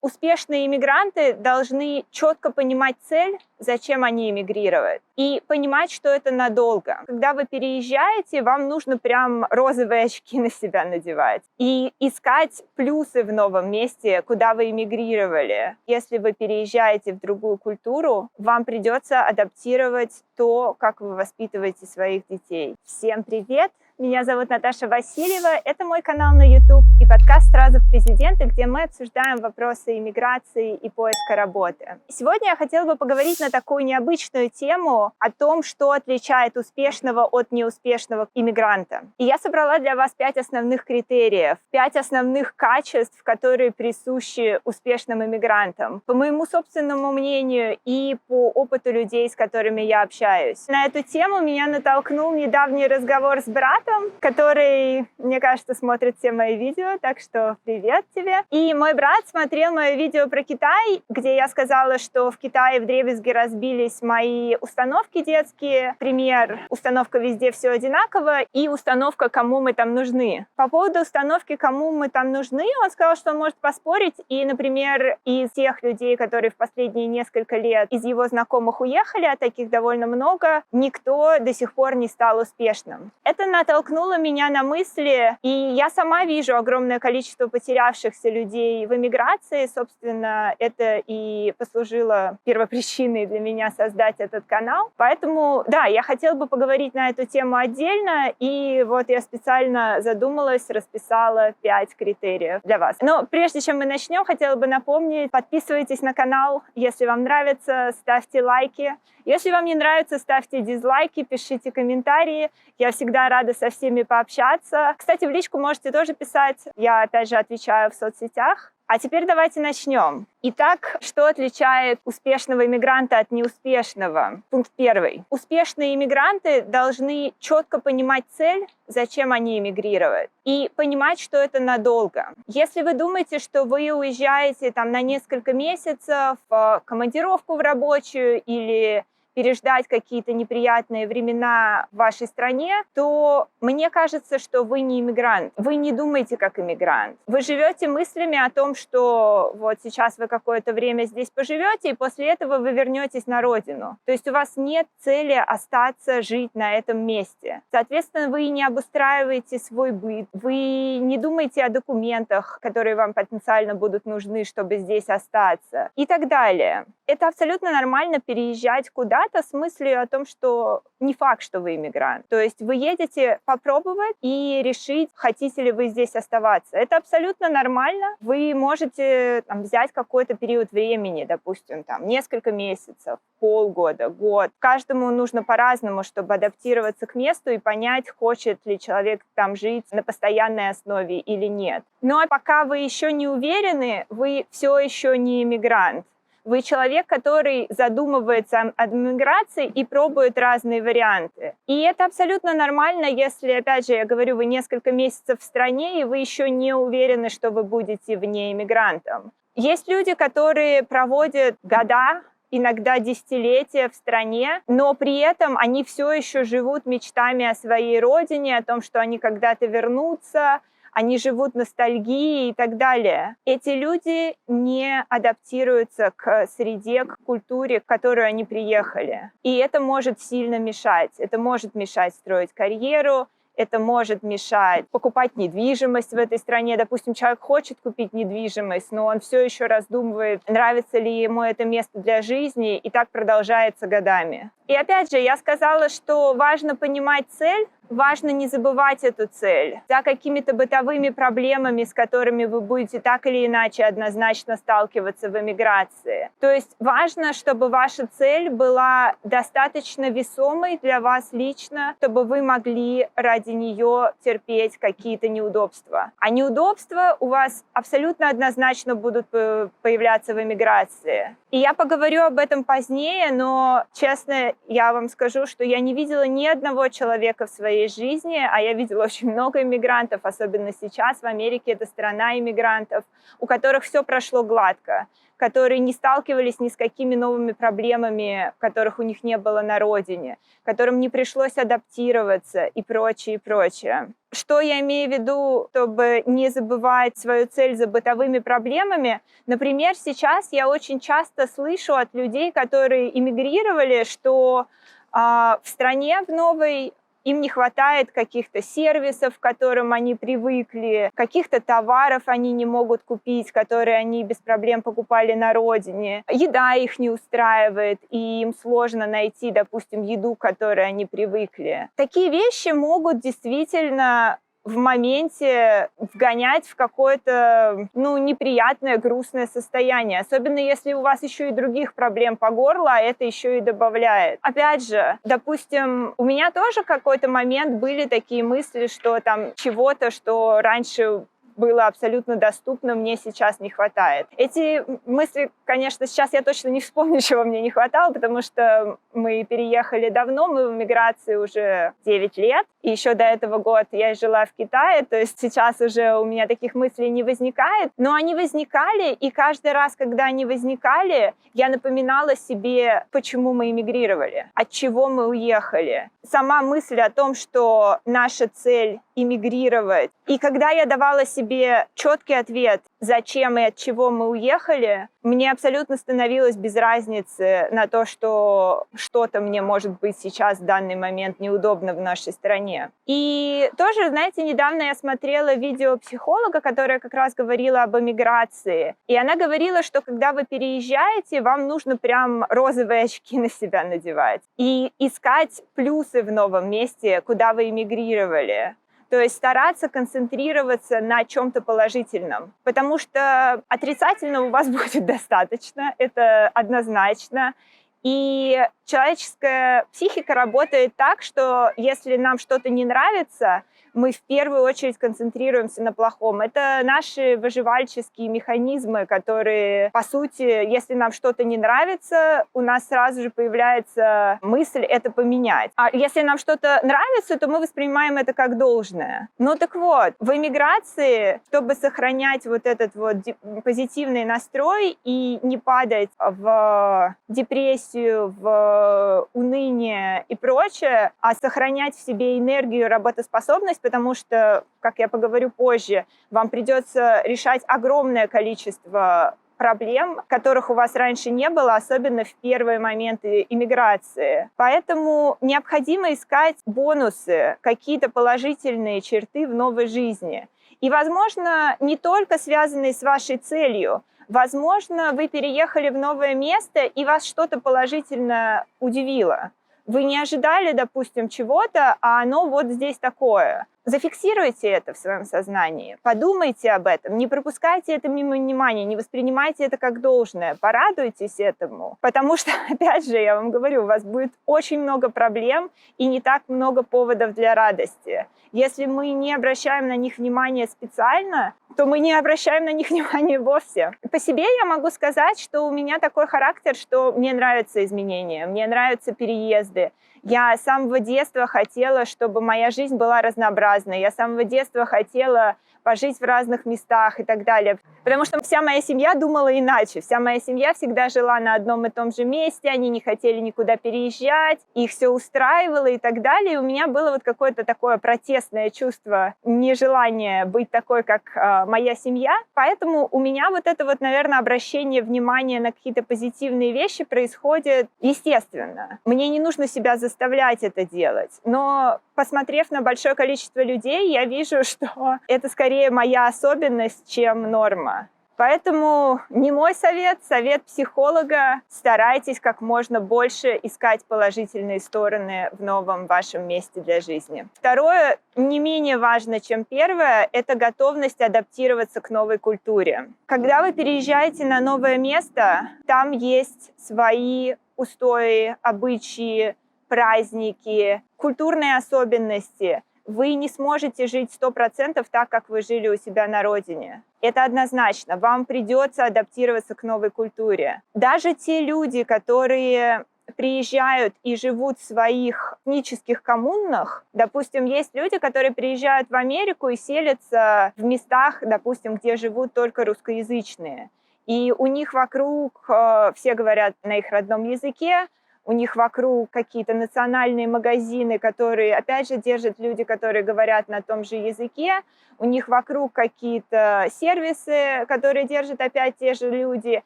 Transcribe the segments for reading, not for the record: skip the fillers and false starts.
Успешные иммигранты должны четко понимать цель, зачем они эмигрируют, и понимать, что это надолго. Когда вы переезжаете, вам нужно прям розовые очки на себя надевать и искать плюсы в новом месте, куда вы эмигрировали. Если вы переезжаете в другую культуру, вам придется адаптировать то, как вы воспитываете своих детей. Всем привет! Меня зовут Наташа Васильева, это мой канал на YouTube и подкаст «Сразу в президенты», где мы обсуждаем вопросы иммиграции и поиска работы. Сегодня я хотела бы поговорить на такую необычную тему о том, что отличает успешного от неуспешного иммигранта. И я собрала для вас 5 основных критериев, 5 основных качеств, которые присущи успешным иммигрантам. По моему собственному мнению и по опыту людей, с которыми я общаюсь. На эту тему меня натолкнул недавний разговор с братом, который, мне кажется, смотрит все мои видео, так что привет тебе. И мой брат смотрел мое видео про Китай, где я сказала, что в Китае вдребезги разбились мои установки детские. Пример: установка «везде все одинаково» и установка «кому мы там нужны». По поводу установки «кому мы там нужны» он сказал, что он может поспорить. И, например, из тех людей, которые в последние несколько лет из его знакомых уехали, а таких довольно много, никто до сих пор не стал успешным. Это натолкнуло меня на мысли, и я сама вижу огромное количество потерявшихся людей в эмиграции. Собственно, это и послужило первопричиной для меня создать этот канал. Поэтому, да, я хотела бы поговорить на эту тему отдельно, и вот я специально задумалась, расписала 5 критериев для вас. Но прежде чем мы начнем, хотела бы напомнить: подписывайтесь на канал, если вам нравится, ставьте лайки. Если вам не нравится, ставьте дизлайки, пишите комментарии. Я всегда рада со всеми пообщаться. Кстати, в личку можете тоже писать. Я, опять же, отвечаю в соцсетях. А теперь давайте начнем. Итак, что отличает успешного иммигранта от неуспешного? Пункт 1. Успешные иммигранты должны четко понимать цель, зачем они эмигрируют, и понимать, что это надолго. Если вы думаете, что вы уезжаете на несколько месяцев в командировку в рабочую или переждать какие-то неприятные времена в вашей стране, то мне кажется, что вы не иммигрант. Вы не думаете как иммигрант. Вы живете мыслями о том, что вот сейчас вы какое-то время здесь поживете, и после этого вы вернетесь на родину. То есть у вас нет цели остаться жить на этом месте. Соответственно, вы не обустраиваете свой быт, вы не думаете о документах, которые вам потенциально будут нужны, чтобы здесь остаться, и так далее. Это абсолютно нормально переезжать куда-то с мыслью о том, что не факт, что вы иммигрант. То есть вы едете попробовать и решить, хотите ли вы здесь оставаться. Это абсолютно нормально. Вы можете взять какой-то период времени, допустим, несколько месяцев, полгода, год. Каждому нужно по-разному, чтобы адаптироваться к месту и понять, хочет ли человек там жить на постоянной основе или нет. Но пока вы еще не уверены, вы все еще не иммигрант. Вы человек, который задумывается об эмиграции и пробует разные варианты. И это абсолютно нормально, если, опять же, я говорю, вы несколько месяцев в стране, и вы еще не уверены, что вы будете вне иммигрантом. Есть люди, которые проводят года, иногда десятилетия в стране, но при этом они все еще живут мечтами о своей родине, о том, что они когда-то вернутся, они живут ностальгией и так далее. Эти люди не адаптируются к среде, к культуре, в которую они приехали. И это может сильно мешать. Это может мешать строить карьеру, это может мешать покупать недвижимость в этой стране. Допустим, человек хочет купить недвижимость, но он все еще раздумывает, нравится ли ему это место для жизни, и так продолжается годами. И опять же, я сказала, что важно понимать цель, важно не забывать эту цель. За какими-то бытовыми проблемами, с которыми вы будете так или иначе однозначно сталкиваться в эмиграции. То есть важно, чтобы ваша цель была достаточно весомой для вас лично, чтобы вы могли ради нее терпеть какие-то неудобства. А неудобства у вас абсолютно однозначно будут появляться в эмиграции. И я поговорю об этом позднее, но, честно, я вам скажу, что я не видела ни одного человека в своей своей жизни, а я видела очень много иммигрантов, особенно сейчас в Америке, это страна иммигрантов, у которых все прошло гладко, которые не сталкивались ни с какими новыми проблемами, которых у них не было на родине, которым не пришлось адаптироваться и прочее, и прочее. Что я имею в виду, чтобы не забывать свою цель за бытовыми проблемами? Например, сейчас я очень часто слышу от людей, которые эмигрировали, что в стране в новой им не хватает каких-то сервисов, к которым они привыкли, каких-то товаров они не могут купить, которые они без проблем покупали на родине. Еда их не устраивает, и им сложно найти, допустим, еду, к которой они привыкли. Такие вещи могут действительно в моменте вгонять в какое-то, неприятное, грустное состояние. Особенно если у вас еще и других проблем по горло, а это еще и добавляет. Опять же, допустим, у меня тоже какой-то момент были такие мысли, что там чего-то, что раньше было абсолютно доступно, мне сейчас не хватает. Эти мысли, конечно, сейчас я точно не вспомню, чего мне не хватало, потому что мы переехали давно, мы в эмиграции уже 9 лет, и еще до этого года я жила в Китае, то есть сейчас уже у меня таких мыслей не возникает, но они возникали, и каждый раз, когда они возникали, я напоминала себе, почему мы эмигрировали, от чего мы уехали. Сама мысль о том, что наша цель эмигрировать, и когда я давала себе четкий ответ, зачем и от чего мы уехали, мне абсолютно становилось без разницы на то, что что-то мне может быть сейчас в данный момент неудобно в нашей стране. И тоже, знаете, недавно я смотрела видео психолога, которая как раз говорила об эмиграции. И она говорила, что когда вы переезжаете, вам нужно прям розовые очки на себя надевать и искать плюсы в новом месте, куда вы эмигрировали. То есть стараться концентрироваться на чем-то положительном, потому что отрицательного у вас будет достаточно, это однозначно. И человеческая психика работает так, что если нам что-то не нравится, мы в первую очередь концентрируемся на плохом. Это наши выживальческие механизмы, которые, по сути, если нам что-то не нравится, у нас сразу же появляется мысль это поменять. А если нам что-то нравится, то мы воспринимаем это как должное. Ну так вот, в эмиграции, чтобы сохранять вот этот вот позитивный настрой и не падать в депрессию, в уныние и прочее, а сохранять в себе энергию, работоспособность, потому что, как я поговорю позже, вам придется решать огромное количество проблем, которых у вас раньше не было, особенно в первые моменты иммиграции. Поэтому необходимо искать бонусы, какие-то положительные черты в новой жизни. И, возможно, не только связанные с вашей целью. Возможно, вы переехали в новое место, и вас что-то положительно удивило. Вы не ожидали, допустим, чего-то, а оно вот здесь такое. Зафиксируйте это в своем сознании, подумайте об этом, не пропускайте это мимо внимания, не воспринимайте это как должное, порадуйтесь этому. Потому что, опять же, я вам говорю, у вас будет очень много проблем и не так много поводов для радости. Если мы не обращаем на них внимания специально, то мы не обращаем на них внимания вовсе. По себе я могу сказать, что у меня такой характер, что мне нравятся изменения, мне нравятся переезды. Я с самого детства хотела, чтобы моя жизнь была разнообразной. Я с самого детства хотела пожить в разных местах и так далее. Потому что вся моя семья думала иначе. Вся моя семья всегда жила на одном и том же месте, они не хотели никуда переезжать, их все устраивало и так далее. И у меня было вот какое-то такое протестное чувство, нежелание быть такой, как моя семья. Поэтому у меня вот это вот, наверное, обращение внимания на какие-то позитивные вещи происходит естественно. Мне не нужно себя заставлять это делать. Но посмотрев на большое количество людей, я вижу, что это скорее моя особенность, чем норма. Поэтому не мой совет, совет психолога. Старайтесь как можно больше искать положительные стороны в новом вашем месте для жизни. Второе, не менее важно, чем первое, это готовность адаптироваться к новой культуре. Когда вы переезжаете на новое место, там есть свои устои, обычаи, праздники, культурные особенности. Вы не сможете жить 100% так, как вы жили у себя на родине. Это однозначно. Вам придется адаптироваться к новой культуре. Даже те люди, которые приезжают и живут в своих этнических коммунах, допустим, есть люди, которые приезжают в Америку и селятся в местах, допустим, где живут только русскоязычные. И у них вокруг все говорят на их родном языке, у них вокруг какие-то национальные магазины, которые, опять же, держат люди, которые говорят на том же языке. У них вокруг какие-то сервисы, которые держат опять те же люди.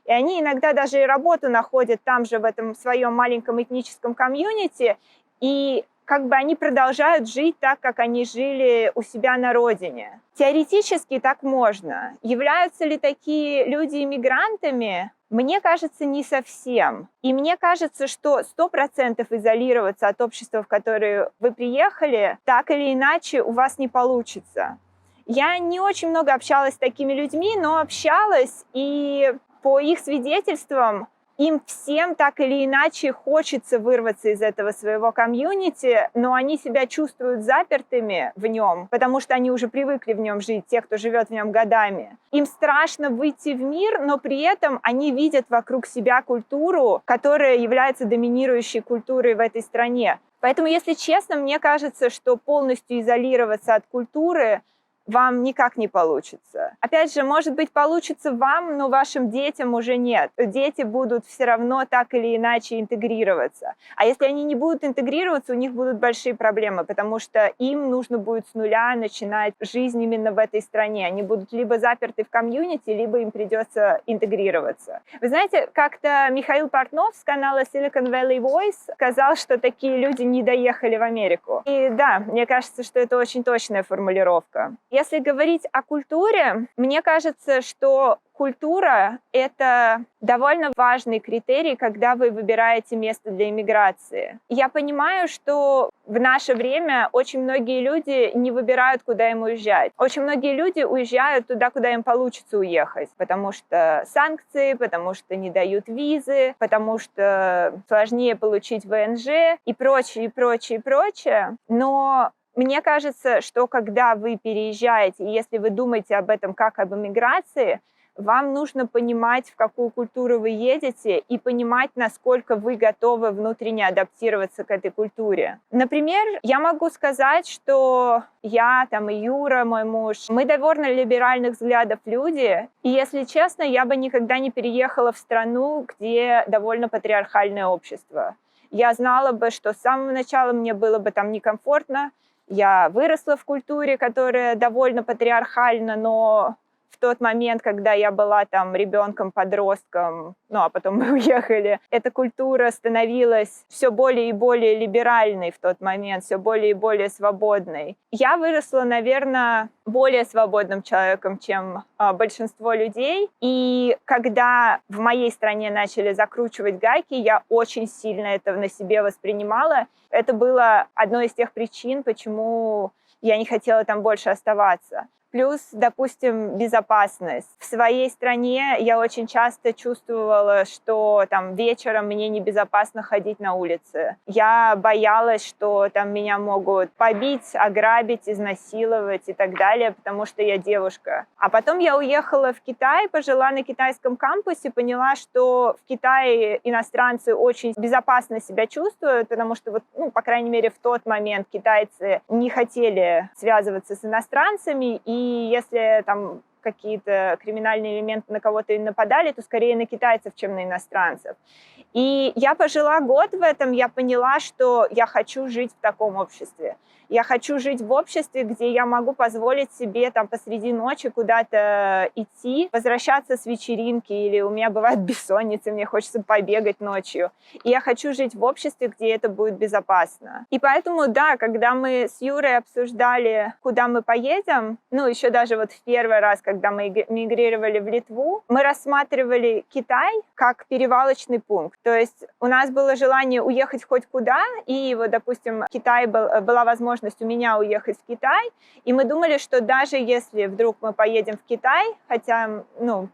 И они иногда даже и работу находят там же, в этом своем маленьком этническом комьюнити. И как бы они продолжают жить так, как они жили у себя на родине. Теоретически так можно. Являются ли такие люди иммигрантами? Мне кажется, не совсем. И мне кажется, что 100% изолироваться от общества, в которое вы приехали, так или иначе у вас не получится. Я не очень много общалась с такими людьми, но общалась, и по их свидетельствам, им всем так или иначе хочется вырваться из этого своего комьюнити, но они себя чувствуют запертыми в нем, потому что они уже привыкли в нем жить, те, кто живет в нем годами. Им страшно выйти в мир, но при этом они видят вокруг себя культуру, которая является доминирующей культурой в этой стране. Поэтому, если честно, мне кажется, что полностью изолироваться от культуры вам никак не получится. Опять же, может быть, получится вам, но вашим детям уже нет. Дети будут все равно так или иначе интегрироваться. А если они не будут интегрироваться, у них будут большие проблемы, потому что им нужно будет с нуля начинать жизнь именно в этой стране. Они будут либо заперты в комьюнити, либо им придется интегрироваться. Вы знаете, как-то Михаил Портнов с канала Silicon Valley Voice сказал, что такие люди не доехали в Америку. И да, мне кажется, что это очень точная формулировка. Если говорить о культуре, мне кажется, что культура — это довольно важный критерий, когда вы выбираете место для иммиграции. Я понимаю, что в наше время очень многие люди не выбирают, куда им уезжать. Очень многие люди уезжают туда, куда им получится уехать, потому что санкции, потому что не дают визы, потому что сложнее получить ВНЖ и прочее, и прочее, и прочее. Но мне кажется, что когда вы переезжаете, и если вы думаете об этом как об эмиграции, вам нужно понимать, в какую культуру вы едете, и понимать, насколько вы готовы внутренне адаптироваться к этой культуре. Например, я могу сказать, что я и Юра, мой муж, мы довольно либеральных взглядов люди, и, если честно, я бы никогда не переехала в страну, где довольно патриархальное общество. Я знала бы, что с самого начала мне было бы там некомфортно. Я выросла в культуре, которая довольно патриархальна, но в тот момент, когда я была там ребенком, подростком, а потом мы уехали, эта культура становилась все более и более либеральной в тот момент, все более и более свободной. Я выросла, наверное, более свободным человеком, чем большинство людей. И когда в моей стране начали закручивать гайки, я очень сильно это на себе воспринимала. Это было одной из тех причин, почему я не хотела там больше оставаться. Плюс, допустим, безопасность. В своей стране я очень часто чувствовала, что там вечером мне небезопасно ходить на улице. Я боялась, что там меня могут побить, ограбить, изнасиловать и так далее, потому что я девушка. А потом я уехала в Китай, пожила на китайском кампусе, поняла, что в Китае иностранцы очень безопасно себя чувствуют, потому что, по крайней мере, в тот момент китайцы не хотели связываться с иностранцами, и если там какие-то криминальные элементы на кого-то и нападали, то скорее на китайцев, чем на иностранцев. И я пожила год в этом, я поняла, что я хочу жить в таком обществе. Я хочу жить в обществе, где я могу позволить себе там посреди ночи куда-то идти, возвращаться с вечеринки, или у меня бывает бессонница, мне хочется побегать ночью. И я хочу жить в обществе, где это будет безопасно. И поэтому, да, когда мы с Юрой обсуждали, куда мы поедем, еще даже в первый раз, когда мы мигрировали в Литву, мы рассматривали Китай как перевалочный пункт. То есть у нас было желание уехать хоть куда, и допустим, в Китае была возможность у меня уехать в Китай, и мы думали, что даже если вдруг мы поедем в Китай, хотя,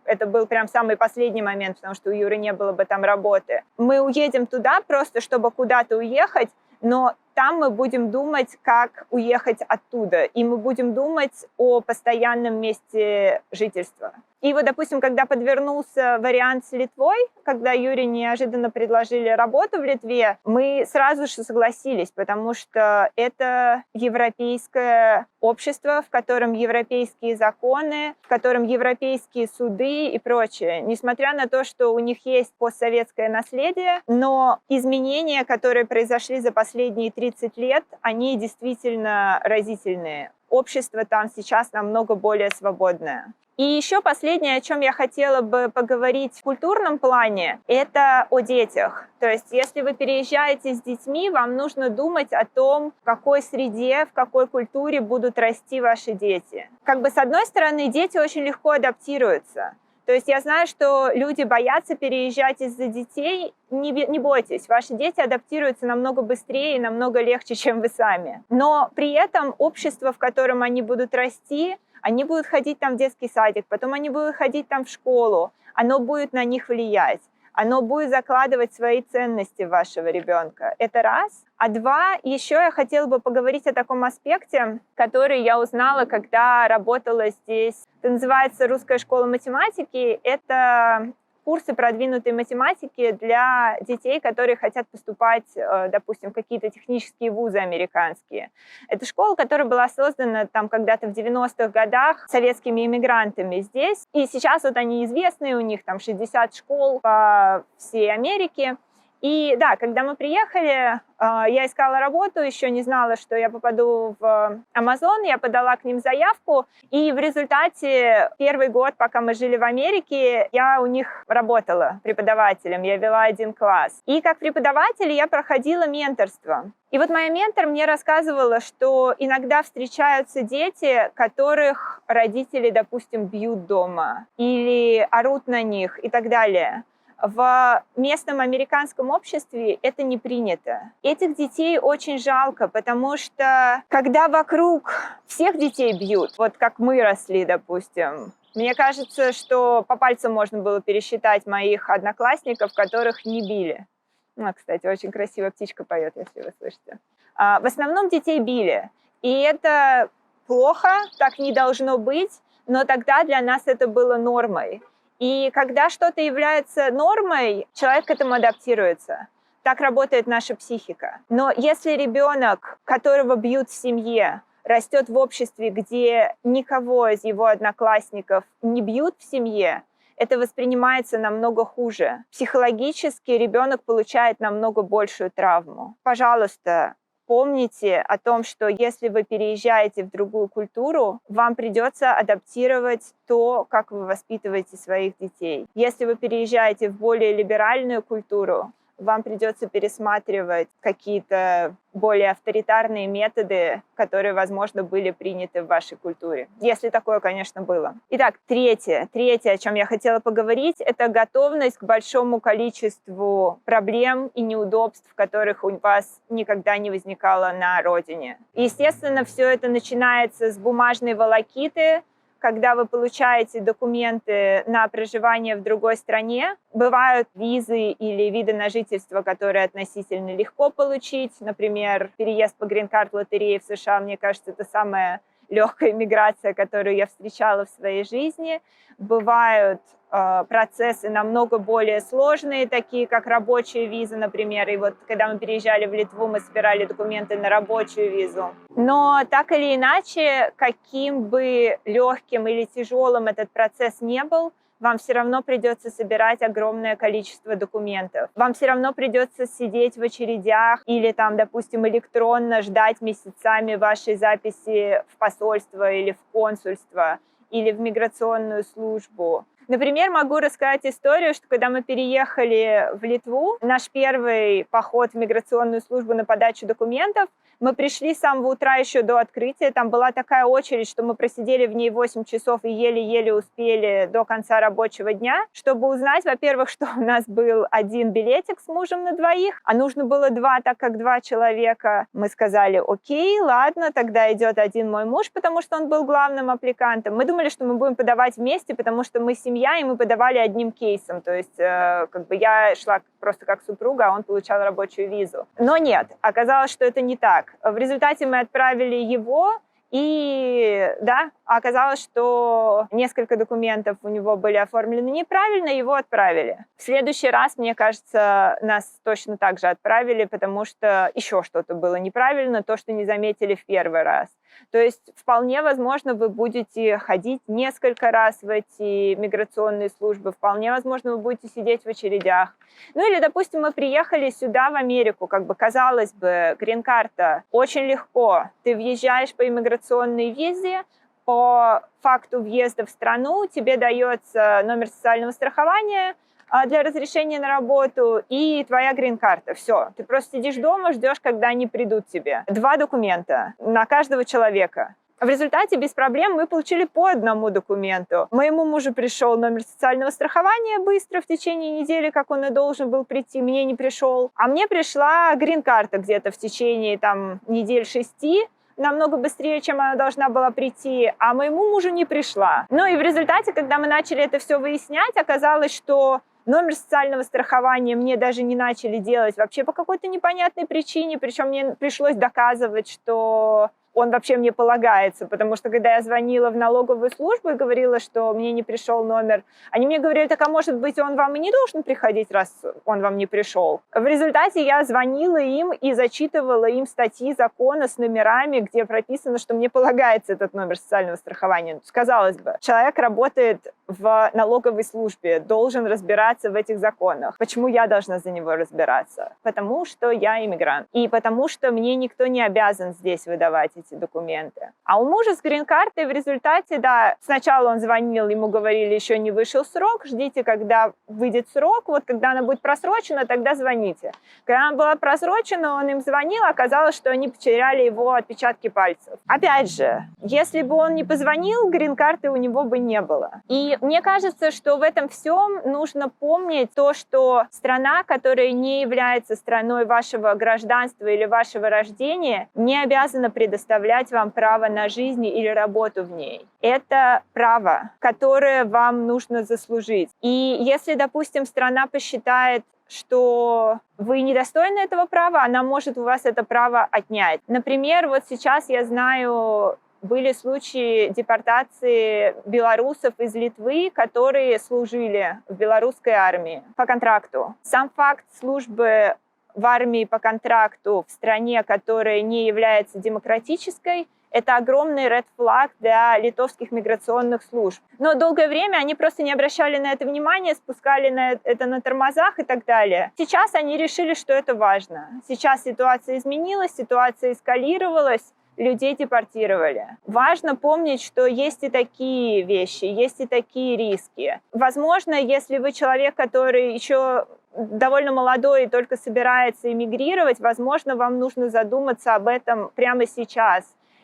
это был прям самый последний момент, потому что у Юры не было бы там работы, мы уедем туда просто, чтобы куда-то уехать, но там мы будем думать, как уехать оттуда, и мы будем думать о постоянном месте жительства. И вот, допустим, когда подвернулся вариант с Литвой, когда Юре неожиданно предложили работу в Литве, мы сразу же согласились, потому что это европейское общество, в котором европейские законы, в котором европейские суды и прочее. Несмотря на то, что у них есть постсоветское наследие, но изменения, которые произошли за последние 30 лет, они действительно разительные. Общество там сейчас намного более свободное. И еще последнее, о чем я хотела бы поговорить в культурном плане, это о детях. То есть, если вы переезжаете с детьми, вам нужно думать о том, в какой среде, в какой культуре будут расти ваши дети. Как бы с одной стороны, дети очень легко адаптируются. То есть я знаю, что люди боятся переезжать из-за детей. Не бойтесь, ваши дети адаптируются намного быстрее и намного легче, чем вы сами. Но при этом общество, в котором они будут расти, они будут ходить там в детский садик, потом они будут ходить там в школу, оно будет на них влиять, оно будет закладывать свои ценности в вашего ребенка. Это раз. А два, еще я хотела бы поговорить о таком аспекте, который я узнала, когда работала здесь. Это называется «Русская школа математики». Это курсы продвинутой математики для детей, которые хотят поступать, допустим, в какие-то технические вузы американские. Это школа, которая была создана там когда-то в 90-х годах советскими иммигрантами здесь. И сейчас вот они известные, у них там 60 школ по всей Америке. И да, когда мы приехали, я искала работу, еще не знала, что я попаду в Amazon, я подала к ним заявку, и в результате первый год, пока мы жили в Америке, я у них работала преподавателем, я вела 1 класс. И как преподаватель я проходила менторство. И вот моя ментор мне рассказывала, что иногда встречаются дети, которых родители, допустим, бьют дома или орут на них и так далее. В местном американском обществе это не принято. Этих детей очень жалко, потому что когда вокруг всех детей бьют, вот как мы росли, допустим, мне кажется, что по пальцам можно было пересчитать моих одноклассников, которых не били. Кстати, очень красиво птичка поет, если вы слышите. В основном детей били. И это плохо, так не должно быть, но тогда для нас это было нормой. И когда что-то является нормой, человек к этому адаптируется. Так работает наша психика. Но если ребенок, которого бьют в семье, растет в обществе, где никого из его одноклассников не бьют в семье, это воспринимается намного хуже. Психологически ребенок получает намного большую травму. Пожалуйста, помните о том, что если вы переезжаете в другую культуру, вам придется адаптировать то, как вы воспитываете своих детей. Если вы переезжаете в более либеральную культуру, вам придется пересматривать какие-то более авторитарные методы, которые, возможно, были приняты в вашей культуре. Если такое, конечно, было. Итак, третье, о чем я хотела поговорить, это готовность к большому количеству проблем и неудобств, которых у вас никогда не возникало на родине. Естественно, все это начинается с бумажной волокиты, когда вы получаете документы на проживание в другой стране. Бывают визы или виды на жительство, которые относительно легко получить. Например, переезд по грин-карт лотереи в США, мне кажется, это самая легкая миграция, которую я встречала в своей жизни. Бывают процессы намного более сложные, такие как рабочая виза, например. И вот когда мы переезжали в Литву, мы собирали документы на рабочую визу. Но так или иначе, каким бы легким или тяжелым этот процесс не был, вам все равно придется собирать огромное количество документов. Вам все равно придется сидеть в очередях или там, допустим, электронно ждать месяцами вашей записи в посольство или в консульство или в миграционную службу. Например, могу рассказать историю, что когда мы переехали в Литву, наш первый поход в миграционную службу на подачу документов, мы пришли с самого утра еще до открытия, там была такая очередь, что мы просидели в ней 8 часов и еле-еле успели до конца рабочего дня, чтобы узнать, во-первых, что у нас был 1 билетик с мужем на 2, а нужно было 2, так как 2 человека. Мы сказали: окей, ладно, тогда идет 1 мой муж, потому что он был главным аппликантом. Мы думали, что мы будем подавать вместе, потому что мы семья, и мы подавали одним кейсом, то есть я шла просто как супруга, а он получал рабочую визу. Но нет, оказалось, что это не так. В результате мы отправили его, и да, А оказалось, что несколько документов у него были оформлены неправильно, его отправили. В следующий раз, мне кажется, нас точно так же отправили, потому что еще что-то было неправильно, то, что не заметили в первый раз. То есть вполне возможно, вы будете ходить несколько раз в эти миграционные службы, вполне возможно, вы будете сидеть в очередях. Ну или, допустим, мы приехали сюда, в Америку, как бы, казалось бы, грин-карта, очень легко. Ты въезжаешь по иммиграционной визе, по факту въезда в страну тебе дается номер социального страхования для разрешения на работу и твоя грин-карта. Все. Ты просто сидишь дома, ждешь, когда они придут тебе. 2 документа на каждого человека. В результате без проблем мы получили по 1 документу. Моему мужу пришел номер социального страхования быстро, в течение недели, как он и должен был прийти, мне не пришел. А мне пришла грин-карта где-то в течение недель 6, намного быстрее, чем она должна была прийти, а моему мужу не пришла. Ну и в результате, когда мы начали это все выяснять, оказалось, что номер социального страхования мне даже не начали делать вообще по какой-то непонятной причине, причем мне пришлось доказывать, что он вообще мне полагается, потому что когда я звонила в налоговую службу и говорила, что мне не пришел номер, они мне говорили, так а может быть он вам и не должен приходить, раз он вам не пришел. В результате я звонила им и зачитывала им статьи закона с номерами, где прописано, что мне полагается этот номер социального страхования. Казалось бы, человек работает в налоговой службе, должен разбираться в этих законах. Почему я должна за него разбираться? Потому что я иммигрант. И потому что мне никто не обязан здесь выдавать эти документы. А у мужа с грин-картой в результате, да, сначала он звонил, ему говорили, еще не вышел срок, ждите, когда выйдет срок, вот когда она будет просрочена, тогда звоните. Когда она была просрочена, он им звонил, оказалось, что они потеряли его отпечатки пальцев. Опять же, если бы он не позвонил, грин-карты у него бы не было. И мне кажется, что в этом всем нужно помнить то, что страна, которая не является страной вашего гражданства или вашего рождения, не обязана предоставлять вам право на жизнь или работу в ней. Это право, которое вам нужно заслужить. И если, допустим, страна посчитает, что вы недостойны этого права, она может у вас это право отнять. Например, вот сейчас я знаю, были случаи депортации белорусов из Литвы, которые служили в белорусской армии по контракту. Сам факт службы в армии по контракту в стране, которая не является демократической, это огромный red flag для литовских миграционных служб. Но долгое время они просто не обращали на это внимания, спускали это на тормозах и так далее. Сейчас они решили, что это важно. Сейчас ситуация изменилась, ситуация эскалировалась, людей депортировали. Важно помнить, что есть и такие вещи, есть и такие риски. Возможно, если вы человек, который еще довольно молодой и только собирается эмигрировать, возможно, вам нужно задуматься об этом прямо сейчас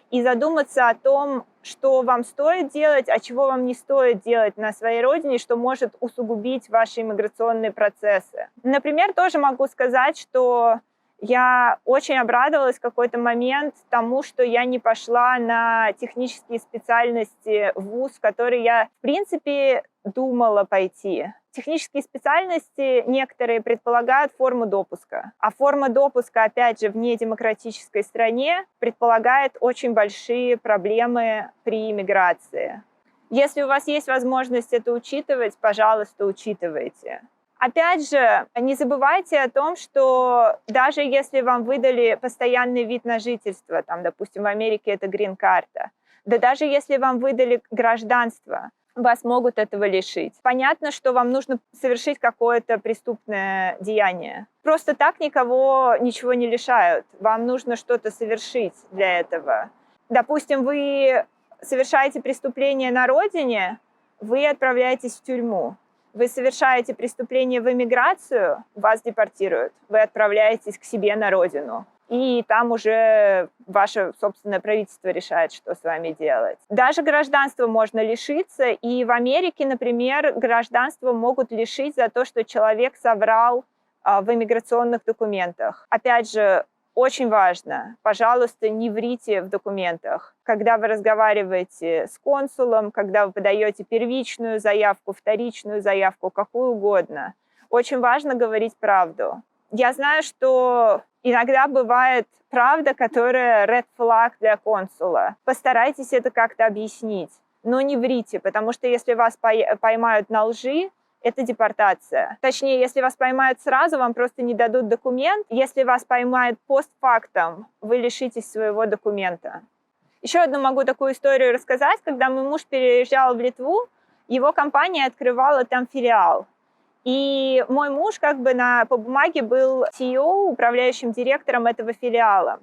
и задуматься о том, что вам стоит делать, а чего вам не стоит делать на своей родине, что может усугубить ваши иммиграционные процессы. Например, тоже могу сказать, что я очень обрадовалась в какой-то момент тому, что я не пошла на технические специальности в вуз, в который я, в принципе, думала пойти. Технические специальности некоторые предполагают форму допуска. А форма допуска, опять же, в недемократической стране предполагает очень большие проблемы при иммиграции. Если у вас есть возможность это учитывать, пожалуйста, учитывайте. Опять же, не забывайте о том, что даже если вам выдали постоянный вид на жительство, там, допустим, в Америке это грин-карта, да даже если вам выдали гражданство, вас могут этого лишить. Понятно, что вам нужно совершить какое-то преступное деяние. Просто так никого ничего не лишают. Вам нужно что-то совершить для этого. Допустим, вы совершаете преступление на родине, вы отправляетесь в тюрьму. Вы совершаете преступление в эмиграцию, вас депортируют. Вы отправляетесь к себе на родину. И там уже ваше собственное правительство решает, что с вами делать. Даже гражданства можно лишиться. И в Америке, например, гражданство могут лишить за то, что человек соврал в иммиграционных документах. Опять же, очень важно, пожалуйста, не врите в документах. Когда вы разговариваете с консулом, когда вы подаете первичную заявку, вторичную заявку, какую угодно, очень важно говорить правду. Я знаю, что Иногда бывает правда, которая red flag для консула. Постарайтесь это как-то объяснить, но не врите, потому что если вас поймают на лжи, это депортация. Точнее, если вас поймают сразу, вам просто не дадут документ. Если вас поймают постфактум, вы лишитесь своего документа. Еще одну могу такую историю рассказать. Когда мой муж переезжал в Литву, его компания открывала там филиал. И мой муж по бумаге был CEO, управляющим директором этого филиала.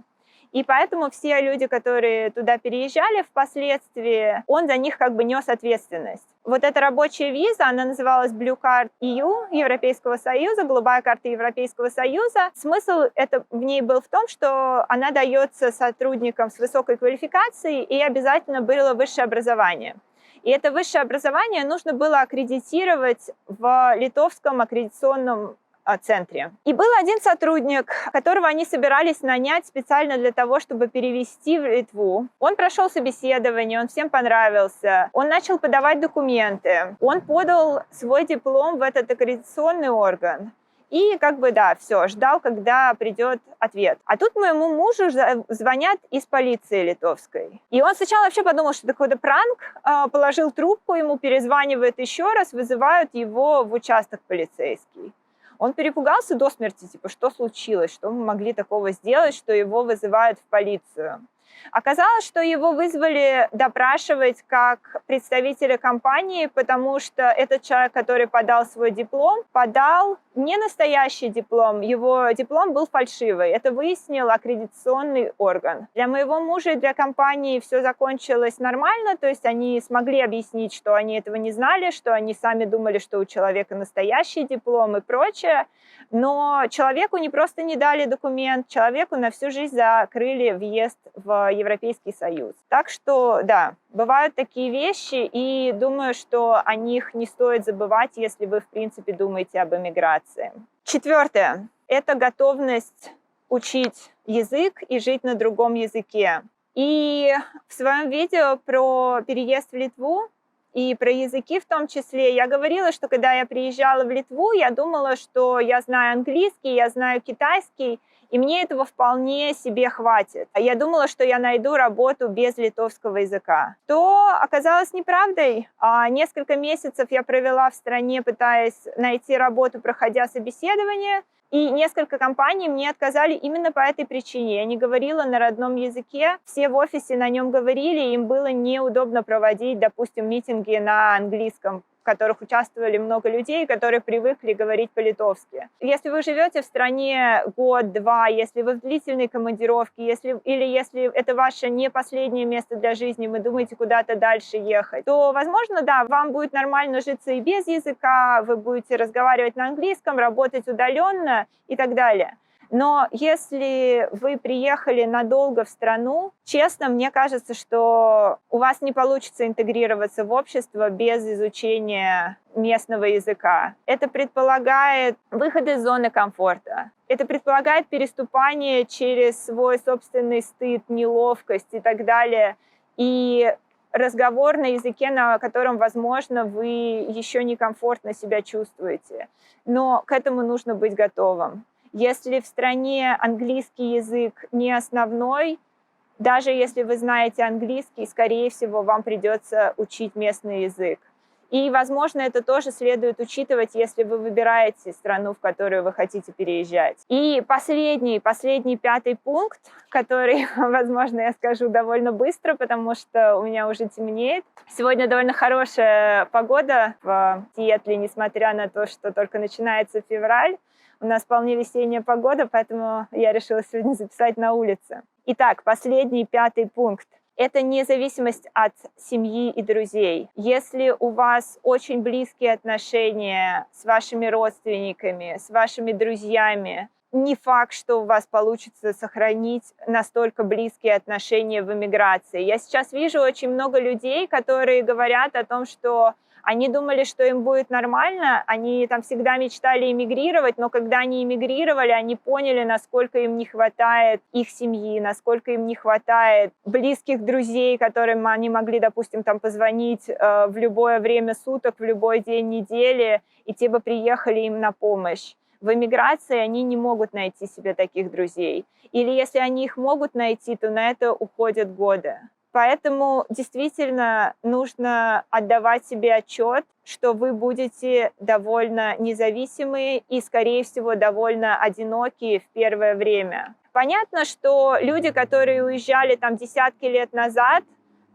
И поэтому все люди, которые туда переезжали впоследствии, он за них нес ответственность. Вот эта рабочая виза, она называлась Blue Card EU, Европейского Союза, голубая карта Европейского Союза. Смысл в ней был в том, что она дается сотрудникам с высокой квалификацией, и обязательно было высшее образование. И это высшее образование нужно было аккредитировать в литовском аккредитационном центре. И был один сотрудник, которого они собирались нанять специально для того, чтобы перевести в Литву. Он прошел собеседование, он всем понравился. Он начал подавать документы. Он подал свой диплом в этот аккредитационный орган. И все, ждал, когда придет ответ. А тут моему мужу звонят из полиции литовской. И он сначала вообще подумал, что это какой-то пранк, положил трубку, ему перезванивают еще раз, вызывают его в участок полицейский. Он перепугался до смерти, что случилось, что мы могли такого сделать, что его вызывают в полицию. Оказалось, что его вызвали допрашивать как представителя компании, потому что этот человек, который подал свой диплом, подал не настоящий диплом, его диплом был фальшивый. Это выяснил аккредитационный орган. Для моего мужа и для компании все закончилось нормально, то есть они смогли объяснить, что они этого не знали, что они сами думали, что у человека настоящий диплом и прочее. Но человеку не просто не дали документ, человеку на всю жизнь закрыли въезд в Европейский Союз. Так что, да, бывают такие вещи, и думаю, что о них не стоит забывать, если вы, в принципе, думаете об эмиграции. 4. Это готовность учить язык и жить на другом языке. И в своем видео про переезд в Литву и про языки в том числе, я говорила, что когда я приезжала в Литву, я думала, что я знаю английский, я знаю китайский, и мне этого вполне себе хватит. Я думала, что я найду работу без литовского языка. То оказалось неправдой. Несколько месяцев я провела в стране, пытаясь найти работу, проходя собеседование. И несколько компаний мне отказали именно по этой причине. Я не говорила на родном языке, все в офисе на нем говорили, им было неудобно проводить, допустим, митинги на английском, в которых участвовали много людей, которые привыкли говорить по-литовски. Если вы живете в стране год-два, если вы в длительной командировке, если это ваше не последнее место для жизни, вы думаете куда-то дальше ехать, то, возможно, да, вам будет нормально житься и без языка, вы будете разговаривать на английском, работать удаленно и так далее. Но если вы приехали надолго в страну, честно, мне кажется, что у вас не получится интегрироваться в общество без изучения местного языка. Это предполагает выход из зоны комфорта. Это предполагает переступание через свой собственный стыд, неловкость и так далее. И разговор на языке, на котором, возможно, вы еще некомфортно себя чувствуете. Но к этому нужно быть готовым. Если в стране английский язык не основной, даже если вы знаете английский, скорее всего, вам придется учить местный язык. И, возможно, это тоже следует учитывать, если вы выбираете страну, в которую вы хотите переезжать. И последний, 5-й пункт, который, возможно, я скажу довольно быстро, потому что у меня уже темнеет. Сегодня довольно хорошая погода в Сиэтле, несмотря на то, что только начинается февраль. У нас вполне весенняя погода, поэтому я решила сегодня записать на улице. Итак, последний, 5-й пункт. Это независимость от семьи и друзей. Если у вас очень близкие отношения с вашими родственниками, с вашими друзьями, не факт, что у вас получится сохранить настолько близкие отношения в эмиграции. Я сейчас вижу очень много людей, которые говорят о том, что они думали, что им будет нормально, они там всегда мечтали эмигрировать, но когда они эмигрировали, они поняли, насколько им не хватает их семьи, насколько им не хватает близких друзей, которым они могли, допустим, там позвонить в любое время суток, в любой день недели, и те бы приехали им на помощь. В эмиграции они не могут найти себе таких друзей. Или если они их могут найти, то на это уходят годы. Поэтому действительно нужно отдавать себе отчет, что вы будете довольно независимые и, скорее всего, довольно одинокие в первое время. Понятно, что люди, которые уезжали там десятки лет назад,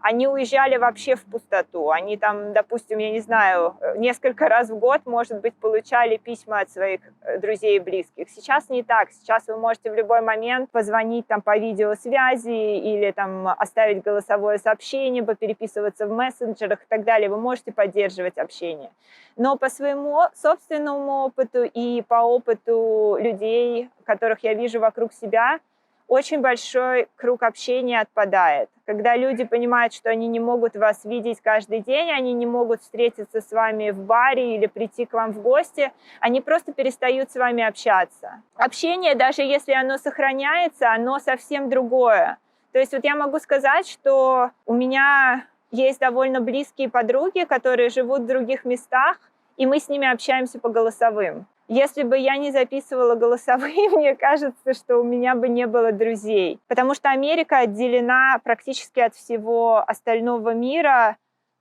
они уезжали вообще в пустоту. Они там, допустим, я не знаю, несколько раз в год, может быть, получали письма от своих друзей и близких. Сейчас не так. Сейчас вы можете в любой момент позвонить там по видеосвязи или там оставить голосовое сообщение, попереписываться в мессенджерах и так далее. Вы можете поддерживать общение. Но по своему собственному опыту и по опыту людей, которых я вижу вокруг себя, очень большой круг общения отпадает. Когда люди понимают, что они не могут вас видеть каждый день, они не могут встретиться с вами в баре или прийти к вам в гости, они просто перестают с вами общаться. Общение, даже если оно сохраняется, оно совсем другое. То есть вот я могу сказать, что у меня есть довольно близкие подруги, которые живут в других местах, и мы с ними общаемся по голосовым. Если бы я не записывала голосовые, мне кажется, что у меня бы не было друзей. Потому что Америка отделена практически от всего остального мира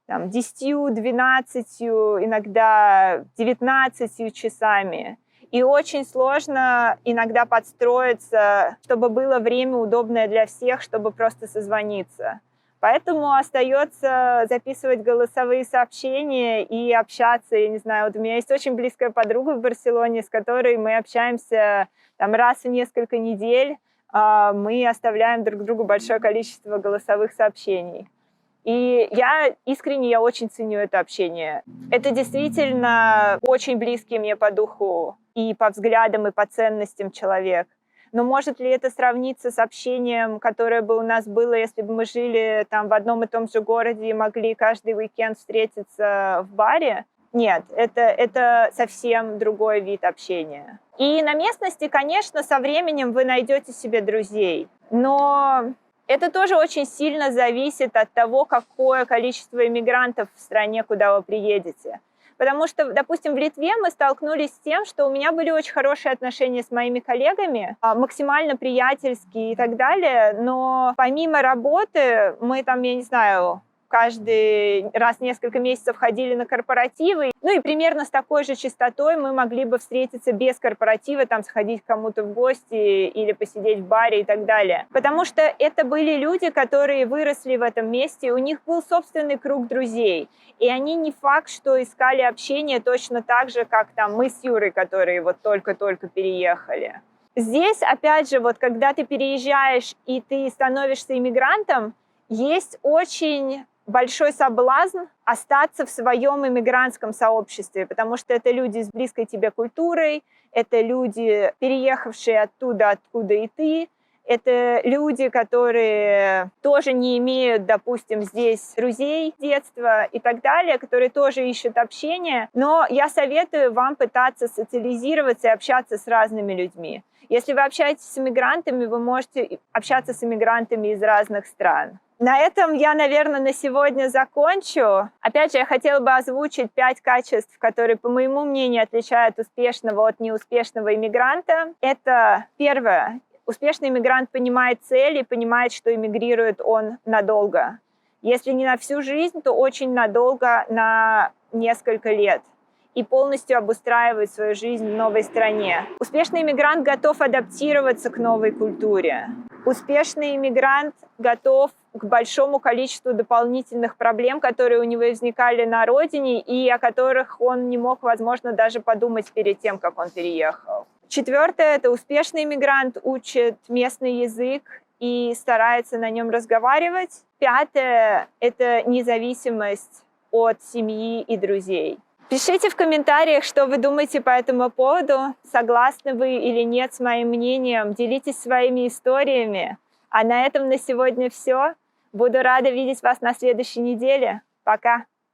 10, 12, иногда 19 часами. И очень сложно иногда подстроиться, чтобы было время удобное для всех, чтобы просто созвониться. Поэтому остается записывать голосовые сообщения и общаться. Я не знаю, вот у меня есть очень близкая подруга в Барселоне, с которой мы общаемся там раз в несколько недель. Мы оставляем друг другу большое количество голосовых сообщений. И я очень ценю это общение. Это действительно очень близкий мне по духу и по взглядам, и по ценностям человек. Но может ли это сравниться с общением, которое бы у нас было, если бы мы жили там в одном и том же городе и могли каждый уикенд встретиться в баре? Нет, это совсем другой вид общения. И на местности, конечно, со временем вы найдете себе друзей, но это тоже очень сильно зависит от того, какое количество иммигрантов в стране, куда вы приедете. Потому что, допустим, в Литве мы столкнулись с тем, что у меня были очень хорошие отношения с моими коллегами, максимально приятельские и так далее, но помимо работы мы там, я не знаю, каждый раз в несколько месяцев ходили на корпоративы. Ну и примерно с такой же частотой мы могли бы встретиться без корпоратива, там сходить к кому-то в гости или посидеть в баре и так далее. Потому что это были люди, которые выросли в этом месте, у них был собственный круг друзей. И они не факт, что искали общение точно так же, как там мы с Юрой, которые вот только-только переехали. Здесь, опять же, вот когда ты переезжаешь и ты становишься иммигрантом, есть очень большой соблазн остаться в своем иммигрантском сообществе, потому что это люди с близкой тебе культурой, это люди, переехавшие оттуда, откуда и ты, это люди, которые тоже не имеют, допустим, здесь друзей детства и так далее, которые тоже ищут общение. Но я советую вам пытаться социализироваться и общаться с разными людьми. Если вы общаетесь с иммигрантами, вы можете общаться с иммигрантами из разных стран. На этом я, наверное, на сегодня закончу. Опять же, я хотела бы озвучить 5 качеств, которые, по моему мнению, отличают успешного от неуспешного иммигранта. Это первое. Успешный иммигрант понимает цель и понимает, что эмигрирует он надолго. Если не на всю жизнь, то очень надолго, на несколько лет. И полностью обустраивает свою жизнь в новой стране. Успешный иммигрант готов адаптироваться к новой культуре. Успешный иммигрант готов к большому количеству дополнительных проблем, которые у него возникали на родине и о которых он не мог, возможно, даже подумать перед тем, как он переехал. Четвертое – это успешный иммигрант учит местный язык и старается на нем разговаривать. Пятое – это независимость от семьи и друзей. Пишите в комментариях, что вы думаете по этому поводу, согласны вы или нет с моим мнением, делитесь своими историями. А на этом на сегодня все. Буду рада видеть вас на следующей неделе. Пока!